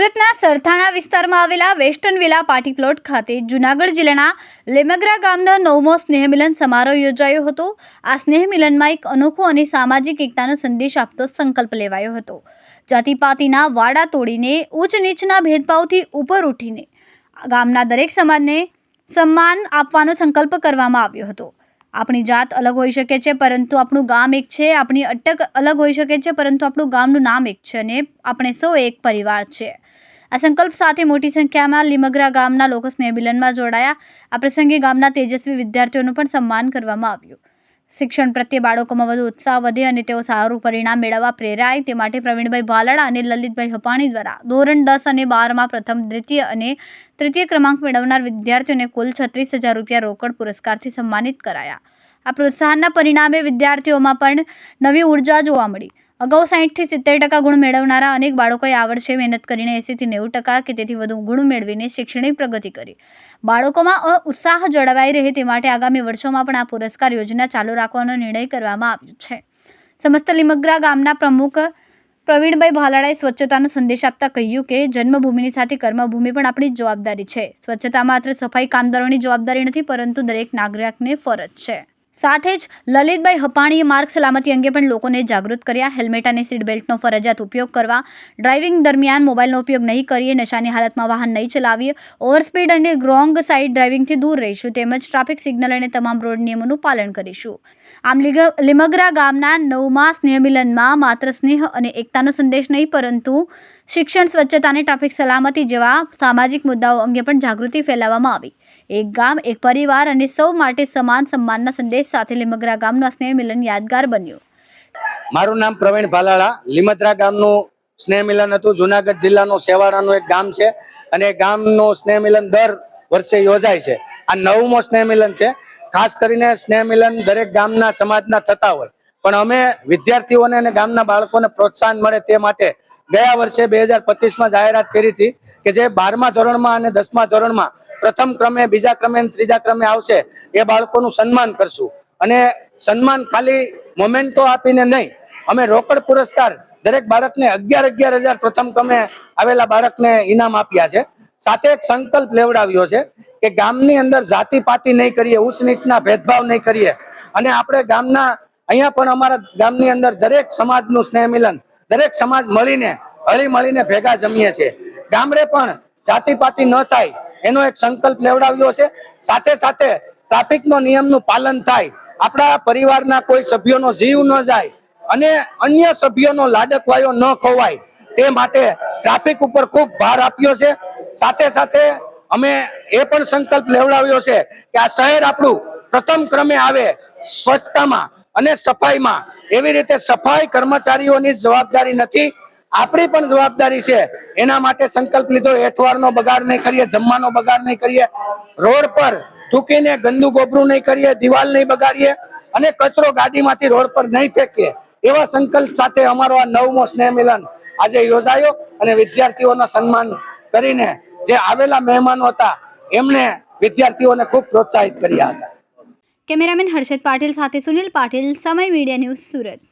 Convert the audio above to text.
સુરતના સરથાણા વિસ્તારમાં આવેલા વેસ્ટર્ન વિલા પાર્ટી પ્લોટ ખાતે જૂનાગઢ જિલ્લાના લેમગ્રા ગામનો 9મો સ્નેહમિલન સમારોહ યોજાયો હતો। આ સ્નેહમિલનમાં એક અનોખો અને સામાજિક એકતાનો સંદેશ આપતો સંકલ્પ લેવાયો હતો। જાતિપાતિના વાડા તોડીને ઉચ્ચ નીચના ભેદભાવથી ઉપર ઉઠીને ગામના દરેક સમાજને સન્માન આપવાનો સંકલ્પ કરવામાં આવ્યો હતો। આપણી જાત અલગ હોઈ શકે છે પરંતુ આપણું ગામ એક છે। આપણી અટક અલગ હોઈ શકે છે પરંતુ આપણું ગામનું નામ એક છે અને આપણે સૌ એક પરિવાર છે। આ સંકલ્પ સાથે મોટી સંખ્યામાં લીમગ્રા ગામના લોકો સ્નેહમિલનમાં જોડાયા। આ પ્રસંગે ગામના તેજસ્વી વિદ્યાર્થીઓનું પણ સન્માન કરવામાં આવ્યું। શિક્ષણ પ્રત્યે બાળકોમાં વધુ ઉત્સાહ વધે અને તેઓ સારું પરિણામ મેળવવા પ્રેરાય તે માટે પ્રવીણભાઈ ભાલાળા અને લલિતભાઈ હપાણી દ્વારા ધોરણ 10 અને 12માં પ્રથમ, દ્વિતીય અને તૃતીય ક્રમાંક મેળવનાર વિદ્યાર્થીઓને કુલ 36,000 રૂપિયા રોકડ પુરસ્કારથી સન્માનિત કરાયા। આ પ્રોત્સાહનના પરિણામે વિદ્યાર્થીઓમાં પણ નવી ઉર્જા જોવા મળી। અગાઉ 60 થી 70% ગુણ મેળવનારા અનેક બાળકોએ આ વર્ષે મહેનત કરીને 80 થી 90% કે તેથી વધુ ગુણ મેળવીને શૈક્ષણિક પ્રગતિ કરી। બાળકોમાં ઉત્સાહ જળવાઈ રહે તે માટે આગામી વર્ષોમાં પણ આ પુરસ્કાર યોજના ચાલુ રાખવાનો નિર્ણય કરવામાં આવ્યો છે। સમસ્ત લીમગ્રા ગામના પ્રમુખ પ્રવીણભાઈ ભાલાળાએ સ્વચ્છતાનો સંદેશ આપતા કહ્યું કે જન્મભૂમિની સાથે કર્મભૂમિ પણ આપણી જવાબદારી છે। સ્વચ્છતા માત્ર સફાઈ કામદારોની જવાબદારી નથી પરંતુ દરેક નાગરિકની ફરજ છે। સાથે જ લલિતભાઈ હપાણીએ માર્ગ સલામતી અંગે પણ લોકોને જાગૃત કર્યા। હેલ્મેટ અને સીટ બેલ્ટનો ફરજિયાત ઉપયોગ કરવા, ડ્રાઇવિંગ દરમિયાન મોબાઈલનો ઉપયોગ નહીં કરીએ, નશાની હાલતમાં વાહન નહીં ચલાવીએ, ઓવરસ્પીડ અને રોંગ સાઇડ ડ્રાઇવિંગથી દૂર રહીશું તેમજ ટ્રાફિક સિગ્નલ અને તમામ રોડ નિયમોનું પાલન કરીશું। આમ લીમગ્રા ગામના 9મા સ્નેહમિલનમાં માત્ર સ્નેહ અને એકતાનો સંદેશ નહીં પરંતુ શિક્ષણ, સ્વચ્છતા અને ટ્રાફિક સલામતી જેવા સામાજિક મુદ્દાઓ અંગે પણ જાગૃતિ ફેલાવવામાં આવી। એક ગામ, એક પરિવાર અને સૌ માટે સમાન સન્માનના સંદેશ સાથે લીમગ્રા ગામનું આ સ્નેહમિલન યાદગાર બન્યું। મારું નામ પ્રવીણ ભાલાળા। લીમગ્રા ગામનું સ્નેહમિલન હતું। જૂનાગઢ જિલ્લાનું સેવાડાનું એક ગામ છે અને ગામનું સ્નેહમિલન દર વર્ષે યોજાય છે। આ 9મો સ્નેહમિલન છે। ખાસ કરીને સ્નેહમિલન દરેક ગામના સમાજના થતા હોય પણ અમે વિદ્યાર્થીઓને અને ગામના બાળકોને પ્રોત્સાહન મળે તે માટે ગયા વર્ષે 2025માં જાહેરાત કરી હતી કે જે 12મા ધોરણમાં અને 10મા ધોરણમાં પ્રથમ ક્રમે, બીજા ક્રમે અને ત્રીજા ક્રમે આવશે એ બાળકોનું સન્માન કરશું। અને સન્માન ખાલી મોમેન્ટો આપીને નહીં, અમે રોકડ પુરસ્કાર દરેક બાળકને 11,000 પ્રથમ ક્રમે આવેલા બાળકને ઇનામ આપ્યા છે। સાથે એક સંકલ્પ લેવડાવ્યો છે કે ગામની અંદર જાતિપાતિ નહીં કરીએ, ઉચ્ચ નીચના ભેદભાવ નહીં કરીએ અને આપણે ગામના અહીંયા પણ અમારા ગામની અંદર દરેક સમાજનું સ્નેહમિલન, દરેક સમાજ મળીને હળી મળીને ભેગા જમીએ છીએ। ગામડે પણ જાતિપાતિ ન થાય એનો એક સંકલ્પ લેવડાવ્યો છે। સાથે સાથે ટ્રાફિકનો નિયમનું પાલન થાય, આપણા પરિવારના કોઈ સભ્યોનો જીવ ન જાય અને અન્ય સભ્યોનો લાડકવાયો ન ખોવાય તે માટે ટ્રાફિક ઉપર ખૂબ ભાર આપ્યો છે। સાથે સાથે અમે એ પણ સંકલ્પ લેવડાવ્યો છે કે આ શહેર આપણું પ્રથમ ક્રમે આવે સ્વચ્છતામાં અને સફાઈમાં। એવી રીતે સફાઈ કર્મચારીઓની જવાબદારી નથી, આપણી પણ જવાબદારી છે। એના માટે સંકલ્પ લીધો, એઠવાડનો બગાડ નહીં કરીએ, જમવાનો બગાડ નહીં કરીએ, રોડ પર થૂકીને ગંદુ ગોબરું નહીં કરીએ, દિવાલ નહીં બગાડીએ અને કચરો ગાડીમાંથી રોડ પર નહીં ફેંકીએ। એવા સંકલ્પ સાથે અમારો આ 9મો સ્નેહમિલન આજે યોજાયો અને વિદ્યાર્થીઓનું સન્માન કરીને જે આવેલા મહેમાનો હતા એમને વિદ્યાર્થીઓને ખૂબ પ્રોત્સાહિત કર્યા હતા। કેમેરામેન હર્ષદ પાટીલ સાથે સુનિલ પાટીલ, સમય મીડિયા ન્યૂઝ, સુરત।